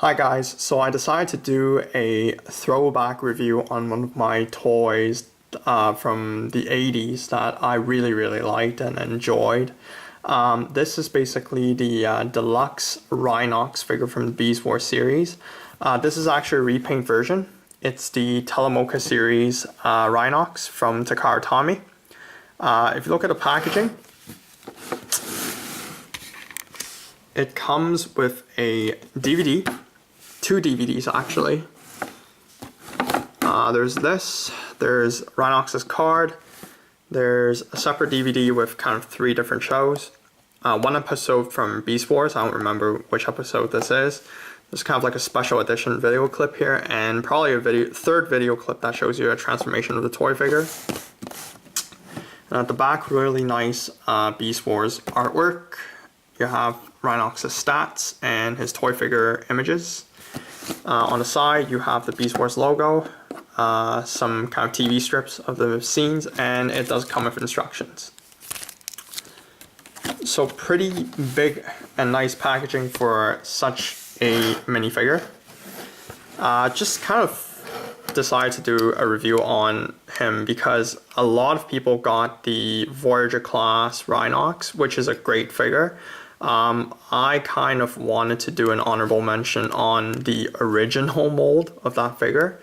Hi guys, so I decided to do a throwback review on one of my toys from the 80s that I really liked and enjoyed. This is basically the Deluxe Rhinox figure from the Beast Wars series. This is actually a repaint version. It's the Telemocha series Rhinox from Takara Tomy. If you look at the packaging, it comes with a DVD. Two DVDs actually. There's this, there's Rhinox's card, there's a separate DVD with kind of 3 different shows. One episode from Beast Wars, I don't remember which episode this is. There's kind of like a special edition video clip here, and probably a third video clip that shows you a transformation of the toy figure. And at the back, really nice Beast Wars artwork. You have Rhinox's stats and his toy figure images. On the side, you have the Beast Wars logo, some kind of TV strips of the scenes, and it does come with instructions. So pretty big and nice packaging for such a minifigure. Just kind of decided to do a review on him because a lot of people got the Voyager class Rhinox, which is a great figure. I kind of wanted to do an honorable mention on the original mold of that figure.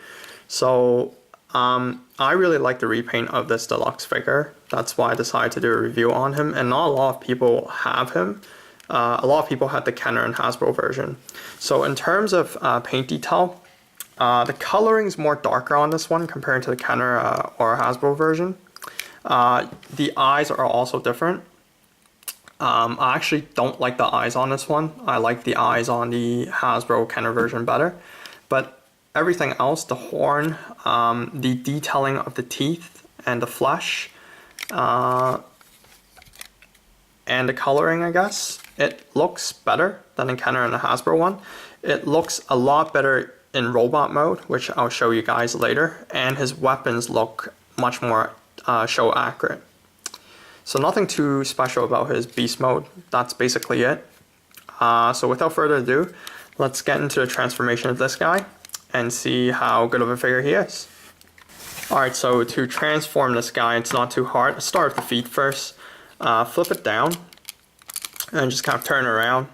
So I really like the repaint of this deluxe figure. That's why I decided to do a review on him, and not a lot of people have him. A lot of people had the Kenner and Hasbro version. So in terms of paint detail, the coloring is more darker on this one compared to the Kenner or Hasbro version. The eyes are also different. I actually don't like the eyes on this one. I like the eyes on the Hasbro Kenner version better. But everything else, the horn, the detailing of the teeth and the flesh, and the coloring, I guess, it looks better than the Kenner and the Hasbro one. It looks a lot better in robot mode, which I'll show you guys later. And his weapons look much more show accurate. So nothing too special about his beast mode. That's basically it. So without further ado, let's get into the transformation of this guy and see how good of a figure he is. Alright, so to transform this guy, it's not too hard. Let's start with the feet first. Flip it down and just kind of turn it around.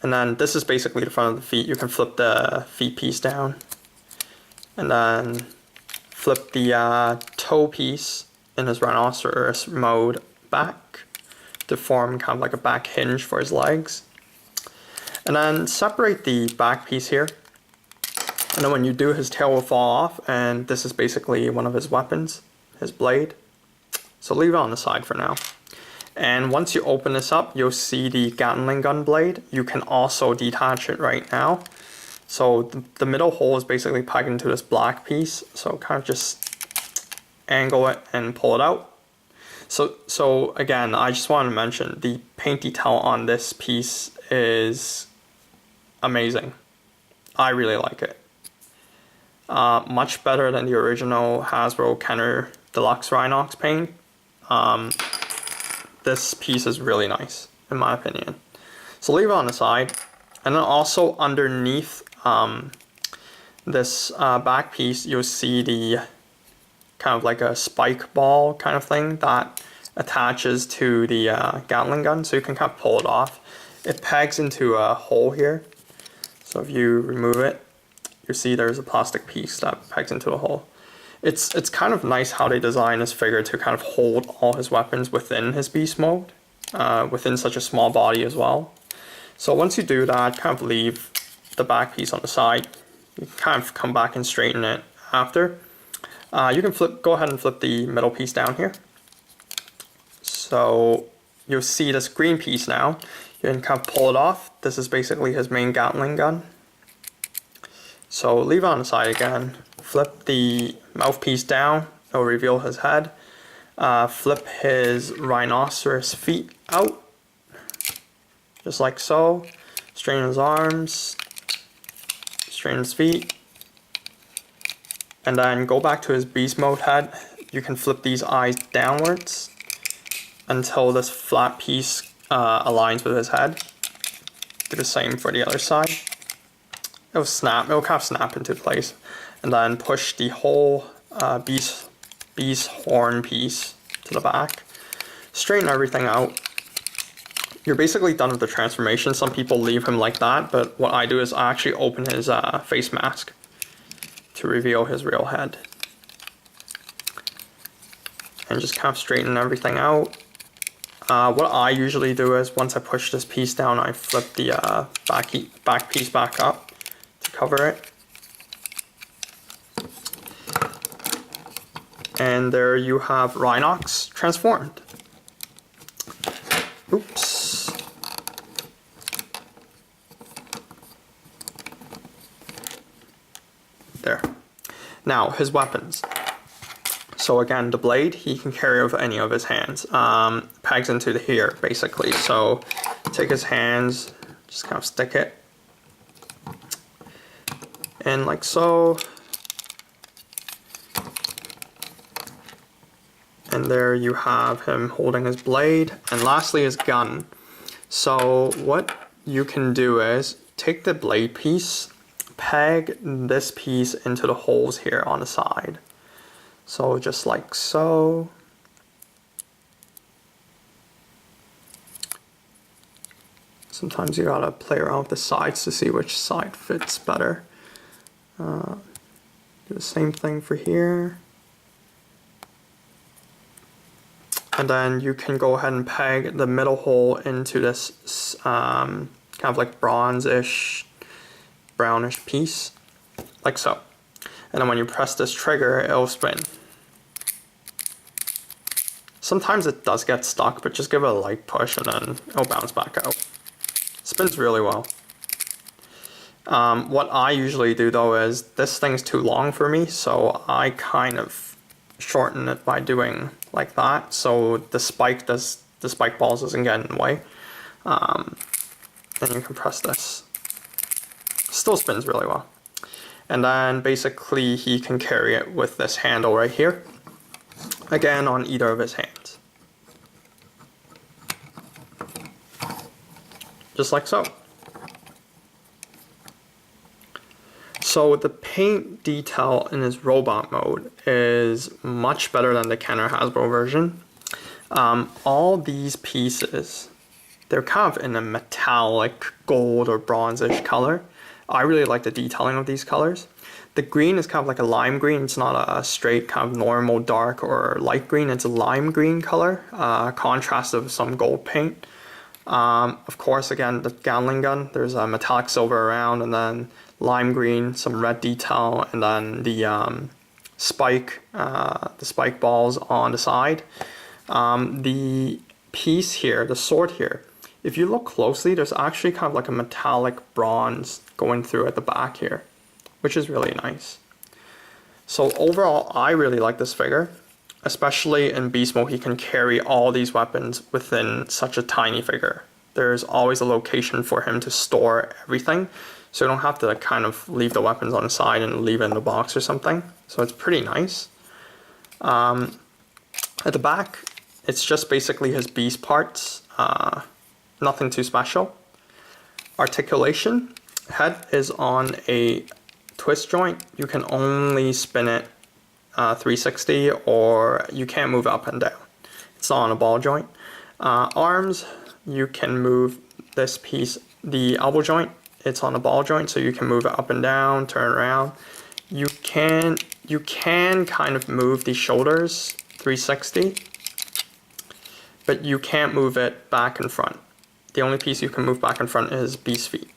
And then this is basically the front of the feet. You can flip the feet piece down. And then flip the toe piece in his rhinoceros mode back to form kind of like a back hinge for his legs. And then separate the back piece here. And then when you do, his tail will fall off, and this is basically one of his weapons, his blade. So leave it on the side for now. And once you open this up, you'll see the Gatling gun blade. You can also detach it right now. So the middle hole is basically pegged into this black piece. So kind of just angle it and pull it out. So again, I just want to mention the paint detail on this piece is amazing. I really like it. Much better than the original Hasbro Kenner Deluxe Rhinox paint. This piece is really nice, in my opinion. So leave it on the side. And then also underneath this back piece, you'll see the kind of like a spike ball kind of thing that attaches to the Gatling gun, so you can kind of pull it off. It pegs into a hole here, so if you remove it, you see there's a plastic piece that pegs into a hole. It's kind of nice how they design this figure to kind of hold all his weapons within his beast mode, within such a small body as well. So once you do that, kind of leave the back piece on the side. You can kind of come back and straighten it after. You can go ahead and flip the middle piece down here. So you'll see this green piece now. You can kind of pull it off. This is basically his main Gatling gun. So leave it on the side again. Flip the mouthpiece down. It'll reveal his head. Flip his rhinoceros feet out. Just like so. Straighten his arms. Straighten his feet. And then go back to his beast mode head. You can flip these eyes downwards until this flat piece aligns with his head. Do the same for the other side. it'll snap, it'll kind of snap into place. And then push the whole beast horn piece to the back. Straighten everything out. You're basically done with the transformation. Some people leave him like that, but what I do is I actually open his face mask to reveal his real head. And just kind of straighten everything out. What I usually do is once I push this piece down, I flip the back piece back up to cover it. And there you have Rhinox transformed. Oops. There. Now, his weapons. So again, the blade, he can carry with any of his hands. Pegs into here, basically. So take his hands, just kind of stick it. And like so. And there you have him holding his blade. And lastly, his gun. So what you can do is take the blade piece, peg this piece into the holes here on the side. So just like so. Sometimes you gotta play around with the sides to see which side fits better. Do the same thing for here. And then you can go ahead and peg the middle hole into this kind of like bronze-ish, brownish piece, like so. And then when you press this trigger, it'll spin. Sometimes it does get stuck, but just give it a light push and then it'll bounce back out. Spins really well. What I usually do though is, this thing's too long for me, so I kind of shorten it by doing like that, so the spike balls doesn't get in the way. Then you can press this. Still spins really well. And then basically he can carry it with this handle right here. Again, on either of his hands. Just like so. So the paint detail in his robot mode is much better than the Kenner Hasbro version. All these pieces, they're kind of in a metallic gold or bronze-ish color. I really like the detailing of these colors. The green is kind of like a lime green. It's not a straight kind of normal dark or light green. It's a lime green color, contrast of some gold paint. Of course, again, the Gatling gun, there's a metallic silver around, and then lime green, some red detail, and then the spike balls on the side. The piece here, the sword here, if you look closely, there's actually kind of like a metallic bronze going through at the back here, which is really nice. So overall, I really like this figure, especially in beast mode. He can carry all these weapons within such a tiny figure. There's always a location for him to store everything, so you don't have to kind of leave the weapons on the side and leave it in the box or something. So it's pretty nice. At the back, it's just basically his beast parts. Nothing too special. Articulation. Head is on a twist joint. You can only spin it 360, or you can't move up and down. It's not on a ball joint. Arms, you can move this piece, the elbow joint, it's on a ball joint, so you can move it up and down, turn around. You can kind of move the shoulders 360, but you can't move it back and front. The only piece you can move back and front is beast feet.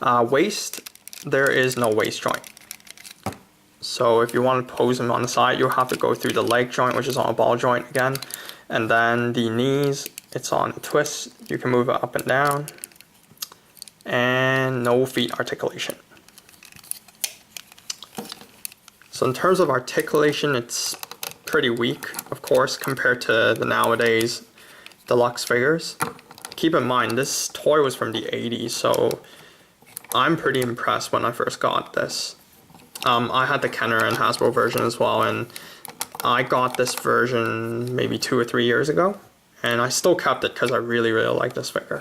Waist, there is no waist joint. So if you want to pose him on the side, you'll have to go through the leg joint, which is on a ball joint again. And then the knees, it's on a twist. You can move it up and down. And no feet articulation. So in terms of articulation, it's pretty weak, of course, compared to the nowadays deluxe figures. Keep in mind, this toy was from the 80s, so I'm pretty impressed when I first got this. I had the Kenner and Hasbro version as well, and I got this version maybe 2 or 3 years ago, and I still kept it because I really, really like this figure.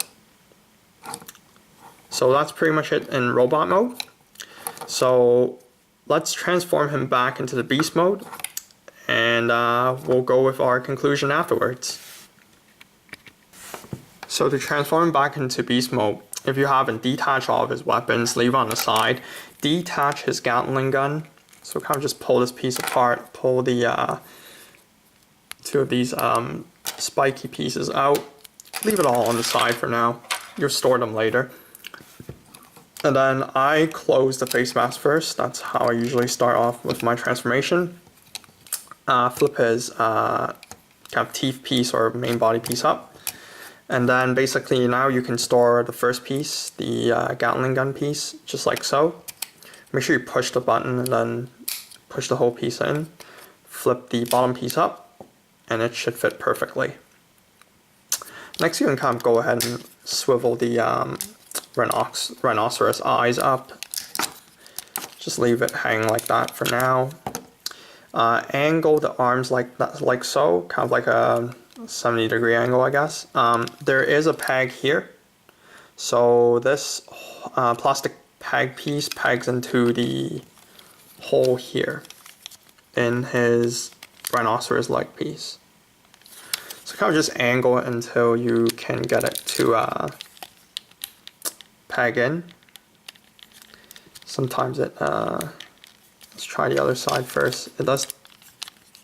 So that's pretty much it in robot mode. So let's transform him back into the beast mode, and we'll go with our conclusion afterwards. So to transform him back into beast mode, if you haven't, detach all of his weapons, leave on the side, detach his Gatling gun. So kind of just pull this piece apart, pull the two of these spiky pieces out, leave it all on the side for now. You'll store them later. And then I close the face mask first. That's how I usually start off with my transformation. Flip his kind of teeth piece or main body piece up. And then basically now you can store the first piece, the Gatling gun piece, just like so. Make sure you push the button and then push the whole piece in. Flip the bottom piece up and it should fit perfectly. Next you can kind of go ahead and swivel the rhinoceros eyes up. Just leave it hanging like that for now. Angle the arms like that, like so, kind of like a 70-degree angle, I guess. There is a peg here, so this plastic peg piece pegs into the hole here in his rhinoceros leg piece. So kind of just angle it until you can get it to peg in. Sometimes it let's try the other side first. It does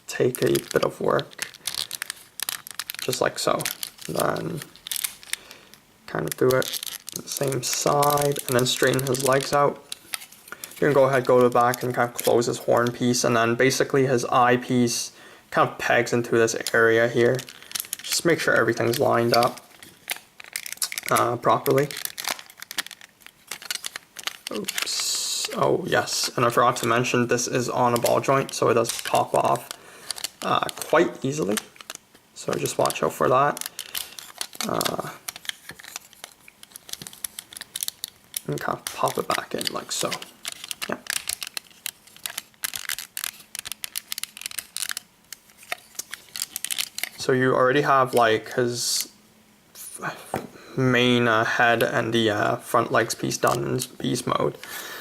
take a bit of work. Just like so. And then kind of do it the same side and then straighten his legs out. You can go ahead, go to the back and kind of close his horn piece, and then basically his eye piece kind of pegs into this area here. Just make sure everything's lined up properly. Oops. Oh yes, and I forgot to mention this is on a ball joint, so it does pop off quite easily. So just watch out for that. And kind of pop it back in like so. Yeah. So you already have like his main head and the front legs piece done in beast mode.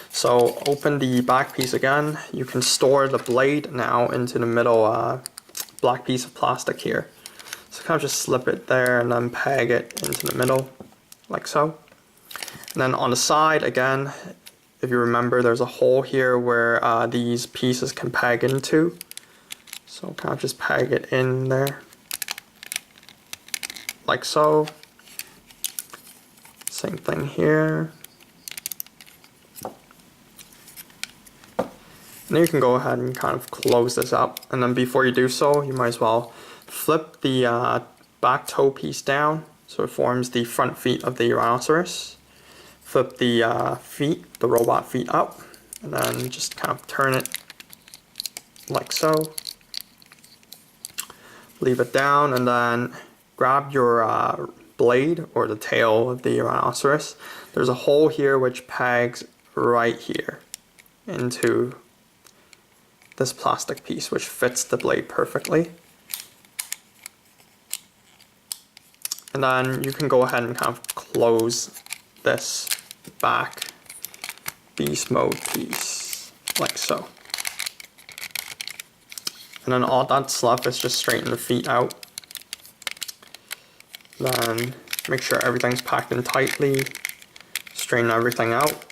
So open the back piece again. You can store the blade now into the middle black piece of plastic here. So kind of just slip it there and then peg it into the middle, like so. And then on the side, again, if you remember, there's a hole here where these pieces can peg into. So kind of just peg it in there, like so. Same thing here. And then you can go ahead and kind of close this up. And then before you do so, you might as well flip the back toe piece down so it forms the front feet of the rhinoceros. Flip the feet, the robot feet up, and then just kind of turn it like so. Leave it down and then grab your blade or the tail of the rhinoceros. There's a hole here which pegs right here into this plastic piece which fits the blade perfectly. And then you can go ahead and kind of close this back beast mode piece like so. And then all that's left is just straighten the feet out. Then make sure everything's packed in tightly, straighten everything out.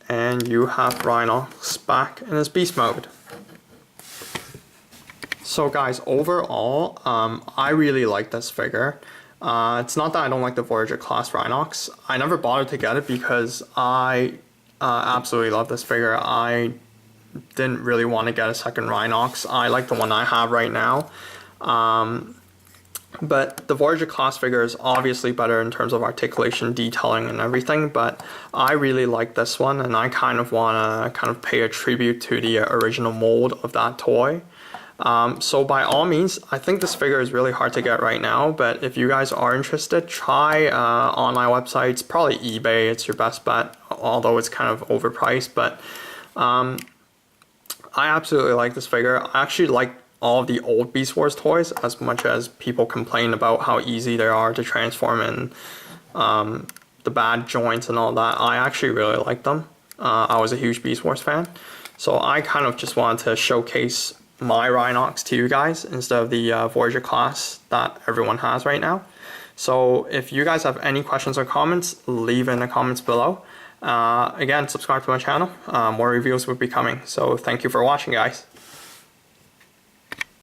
And you have Rhinox back in his beast mode. So guys, overall, I really like this figure. It's not that I don't like the Voyager class Rhinox. I never bothered to get it because I absolutely love this figure. I didn't really want to get a second Rhinox. I like the one I have right now. But the Voyager class figure is obviously better in terms of articulation, detailing, and everything, but I really like this one, and I kind of want to pay a tribute to the original mold of that toy. So by all means, I think this figure is really hard to get right now, but if you guys are interested, try online websites, probably eBay, it's your best bet, although it's kind of overpriced, but I absolutely like this figure. I actually like all of the old Beast Wars toys, as much as people complain about how easy they are to transform and the bad joints and all that. I actually really like them. I was a huge Beast Wars fan. So I kind of just wanted to showcase my Rhinox to you guys instead of the Voyager class that everyone has right now. So if you guys have any questions or comments, leave in the comments below. Again, subscribe to my channel. More reviews will be coming. So thank you for watching, guys.